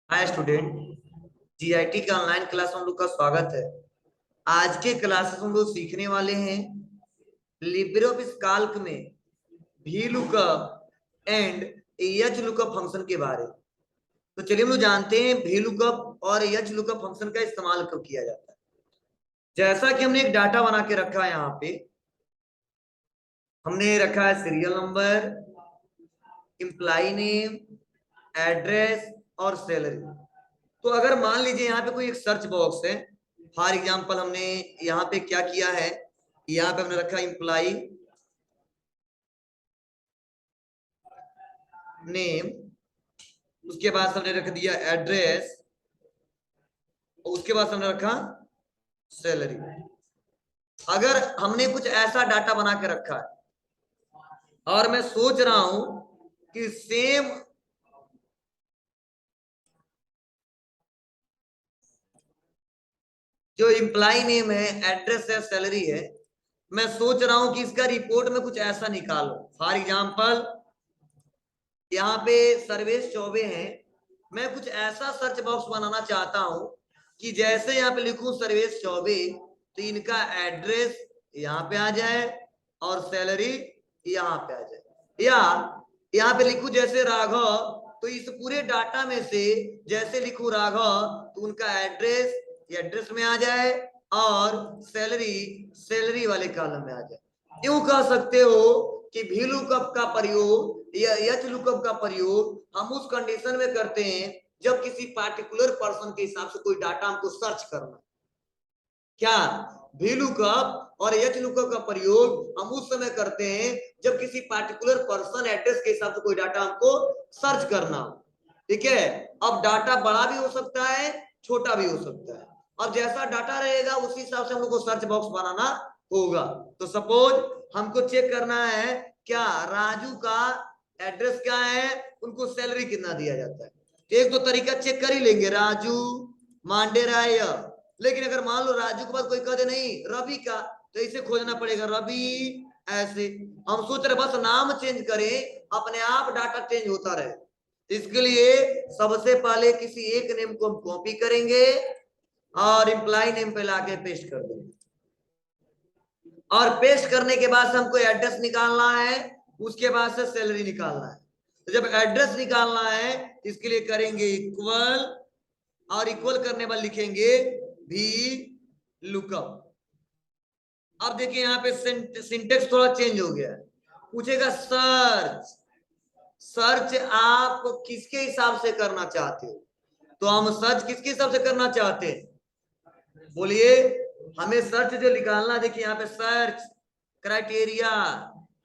Hi student. GIT के online class में हम लोग का स्वागत है। आज के क्लासेस हम लोग सीखने वाले हैं लिब्रे ऑफिस कैल्क में V lookup and H lookup function के बारे में। तो चलिए हम लोग जानते हैं वी लुकअप और एच लुकअप फंक्शन का इस्तेमाल कब किया जाता है। जैसा कि हमने एक डाटा बना के रखा है, यहाँ पे हमने रखा है serial number, employ name, address और सैलरी। तो अगर मान लीजिए यहाँ पे कोई एक सर्च बॉक्स है, फॉर एग्जांपल हमने यहाँ पे क्या किया है, यहाँ पे हमने रखा एम्प्लॉय नेम, उसके बाद हमने रख दिया एड्रेस, उसके बाद हमने रखा सैलरी। अगर हमने कुछ ऐसा डाटा बना के रखा है और मैं सोच रहा हूं कि सेम जो एम्प्लॉय नेम है, एड्रेस है, सैलरी है, मैं सोच रहा हूं कि इसका रिपोर्ट में कुछ ऐसा निकालो। फॉर एग्जांपल यहाँ पे सर्वेश चौबे हैं, मैं कुछ ऐसा सर्च बॉक्स बनाना चाहता हूं कि जैसे यहाँ पे लिखूं सर्वेश चौबे तो इनका एड्रेस यहाँ पे आ जाए और सैलरी यहाँ पे आ जाए, या यहाँ पे लिखूं जैसे राघव तो इस पूरे डाटा में से जैसे लिखूं राघव तो उनका एड्रेस एड्रेस में आ जाए और सैलरी सैलरी वाले कॉलम में आ जाए। यूं कह सकते हो कि वी लुकअप का प्रयोग या एच लुकअप का प्रयोग हम उस कंडीशन में करते हैं जब किसी पार्टिकुलर पर्सन के हिसाब से कोई डाटा हमको सर्च करना। क्या वी लुकअप और एच लुकअप का प्रयोग हम उस समय करते हैं जब किसी पार्टिकुलर पर्सन एड्रेस के हिसाब से कोई डाटा हमको सर्च करना हो। ठीक है, अब डाटा बड़ा भी हो सकता है, छोटा भी हो सकता है। अब जैसा डाटा रहेगा उसी हिसाब से हम लोग को सर्च बॉक्स बनाना होगा। तो सपोज हमको चेक करना है क्या राजू का एड्रेस क्या है, उनको सैलरी कितना दिया जाता है। एक तो तरीका चेक कर ही लेंगे, राजू मांडेराय। लेकिन अगर मान लो राजू के बाद कोई कह दे नहीं रवि का, तो इसे खोजना पड़ेगा रवि। ऐसे हम सोच रहे बस नाम चेंज करें, अपने आप डाटा चेंज होता रहे। इसके लिए सबसे पहले किसी एक नेम को हम कॉपी करेंगे और एम्प्लॉय नेम पे लाके पेस्ट कर देंगे, और पेस्ट करने के बाद से हमको एड्रेस निकालना है, उसके बाद से सैलरी निकालना है। तो जब एड्रेस निकालना है इसके लिए करेंगे इक्वल, और इक्वल करने बाद लिखेंगे वी लुकअप। अब देखिए यहाँ पे सिंटेक्स थोड़ा चेंज हो गया है। पूछेगा सर्च, सर्च आप किसके हिसाब से करना चाहते हो, तो हम सर्च किसके हिसाब से करना चाहते हैं, बोलिए। हमें सर्च जो निकालना, देखिए यहाँ पे सर्च क्राइटेरिया,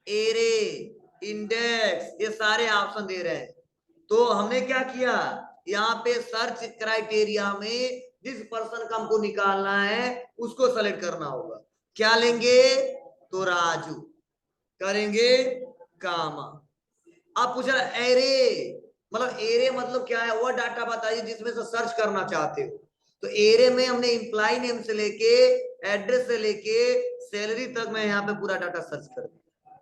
एरे, इंडेक्स, ये सारे ऑप्शन दे रहे हैं। तो हमने क्या किया, यहाँ पे सर्च क्राइटेरिया में जिस पर्सन का हमको निकालना है उसको सेलेक्ट करना होगा। क्या लेंगे, तो राजू करेंगे कामा। आप पूछ रहे एरे, मतलब एरे मतलब क्या है, वह डाटा बताइए जिसमें से सर्च करना चाहते हो। तो एरे में हमने एम्प्लॉय नेम से लेके एड्रेस से लेके सैलरी तक मैं यहाँ पे पूरा डाटा सर्च कर दिया,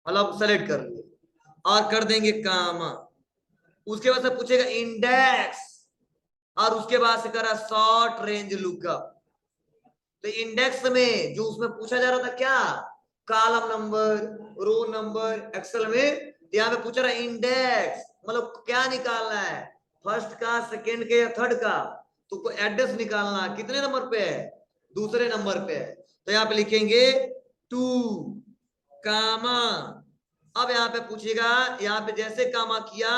मतलब सेलेक्ट कर लिया और कर देंगे कामा। उसके बाद से पूछेगा इंडेक्स, और उसके बाद से करा शॉर्ट रेंज लुकअप। तो इंडेक्स में जो उसमें पूछा जा रहा था क्या, column number, row number, Excel में यहाँ पे पूछ रहा है इंडेक्स, मतलब क्या निकालना है, फर्स्ट का, सेकेंड के या थर्ड का। तो कोई एड्रेस निकालना कितने नंबर पे है, दूसरे नंबर पे है। तो यहाँ पे लिखेंगे टू कामा। अब यहाँ पे पूछेगा, यहाँ पे जैसे कामा किया,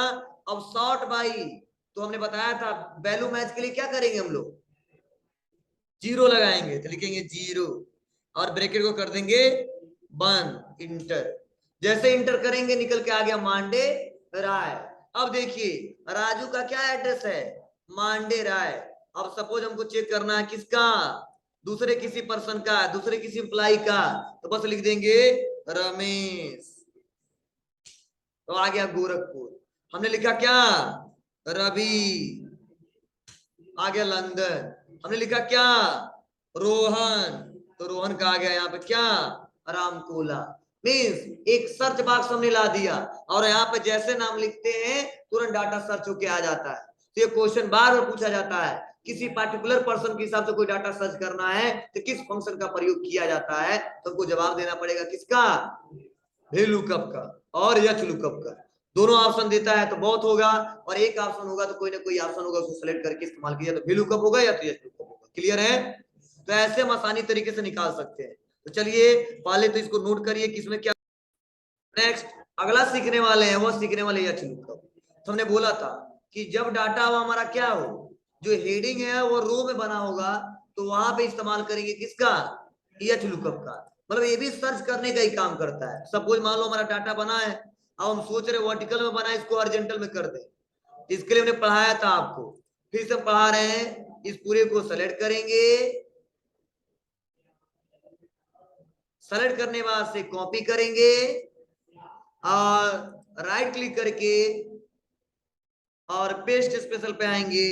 अब शॉर्ट बाई, तो हमने बताया था वैल्यू मैच के लिए क्या करेंगे हम लोग, जीरो लगाएंगे। तो लिखेंगे जीरो और ब्रैकेट को कर देंगे बंद, इंटर। जैसे इंटर करेंगे निकल के आ गया मांडे राय। अब देखिए राजू का क्या एड्रेस है, मांडे राय। अब सपोज हमको चेक करना है किसका, दूसरे किसी पर्सन का, दूसरे किसी एम्प्लॉय का, तो बस लिख देंगे रमेश, तो आ गया गोरखपुर। हमने लिखा क्या, रवि, आ गया लंदन। हमने लिखा क्या, रोहन, तो रोहन का आ गया यहाँ पे क्या, रामकोला। मीन्स एक सर्च बॉक्स हमने ला दिया और यहाँ पे जैसे नाम लिखते हैं तुरंत डाटा सर्च होके आ जाता है। तो ये क्वेश्चन बार बार पूछा जाता है, किसी पार्टिकुलर पर्सन के हिसाब से कोई डाटा सर्च करना है तो किस फंक्शन का प्रयोग किया जाता है, तो हमको जवाब देना पड़ेगा किसका, VLOOKUP का और HLOOKUP का। दोनों ऑप्शन देता है तो बहुत होगा, और एक ऑप्शन होगा तो कोई ना कोई ऑप्शन होगा, उसको सेलेक्ट करके इस्तेमाल किया तो VLOOKUP होगा या तो HLOOKUप होगा। क्लियर है? तो ऐसे हम आसानी तरीके से निकाल सकते हैं। तो चलिए पहले तो इसको नोट करिए किसमें क्या। नेक्स्ट अगला सीखने वाले हैं, वो सीखने वाले HLOOKUP। तो हमने बोला था कि जब डाटा हो हमारा क्या हो, जो हेडिंग है वो रो में बना होगा, तो वहां पे इस्तेमाल करेंगे किसका, HLOOKUP का। मतलब ये भी सर्च करने का ही काम करता है। सपोज मान लो हमारा डाटा बना है, अब हम सोच रहे वर्टिकल में बना है, इसको हॉरिजॉन्टल में कर दे। इसके लिए हमने पढ़ाया था आपको, फिर से पढ़ा रहे हैं। इस पूरे को सेलेक्ट करेंगे, सेलेक्ट करने बाद से कॉपी करेंगे और राइट क्लिक करके और पेस्ट स्पेशल पे आएंगे,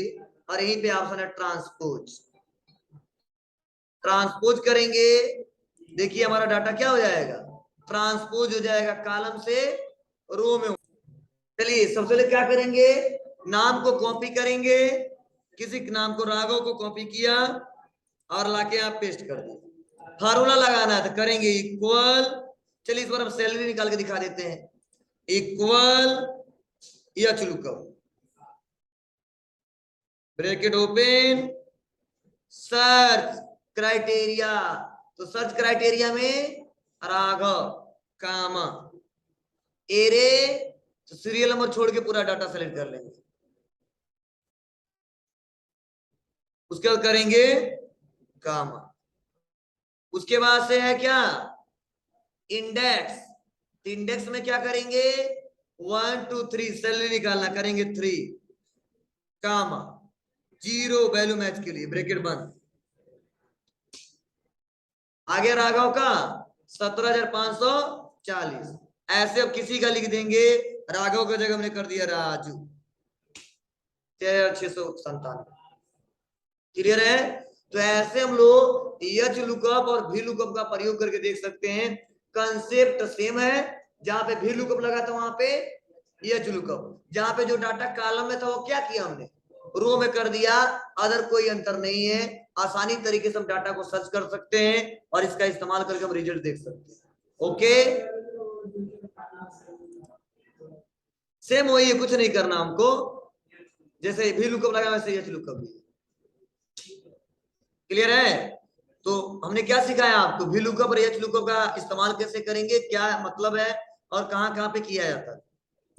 और यहीं पे ऑप्शन है ट्रांसपोज। ट्रांसपोज करेंगे, देखिए हमारा डाटा क्या हो जाएगा, ट्रांसपोज हो जाएगा कॉलम से रो में। चलिए सबसे पहले क्या करेंगे, नाम को कॉपी करेंगे, किसी नाम को राघव को कॉपी किया और लाके आप पेस्ट कर दिया। फार्मूला लगाना है तो करेंगे इक्वल, चलिए इस बार हम सैलरी निकाल के दिखा देते हैं, equal HLOOKUP bracket open search criteria. तो सर्च क्राइटेरिया में राघव कामा एरे, तो सीरियल नंबर छोड़ के पूरा डाटा सेलेक्ट कर लेंगे। उसके बाद करेंगे कामा, उसके बाद से है क्या इंडेक्स। इंडेक्स में क्या करेंगे 1 2 3 सैलरी निकालना, करेंगे 3 कामा 0 वैल्यू मैच के लिए ब्रैकेट बंद। आगे राघव का 17,540, ऐसे अब किसी का लिख देंगे, राघव का जगह हमने कर दिया राजू 13,697। क्लियर है? तो ऐसे हम लोग HLOOKUP और VLOOKUP का प्रयोग करके देख सकते हैं। कंसेप्ट सेम है, जहां पे VLOOKUP लगा था वहां पे HLOOKUP, जहां पे जो डाटा कॉलम में था वो क्या किया हमने रो में कर दिया। अदर कोई अंतर नहीं है, आसानी तरीके से हम डाटा को सर्च कर सकते हैं और इसका इस्तेमाल करके हम रिजल्ट देख सकते हैं। ओके सेम वही है, कुछ नहीं करना हमको, जैसे VLOOKUP लगा वैसे HLOOKUP भी। क्लियर है? तो हमने क्या सिखाया आपको, VLOOKUP और HLOOKUP का इस्तेमाल कैसे करेंगे, क्या मतलब है और कहां कहां पे किया जाता है।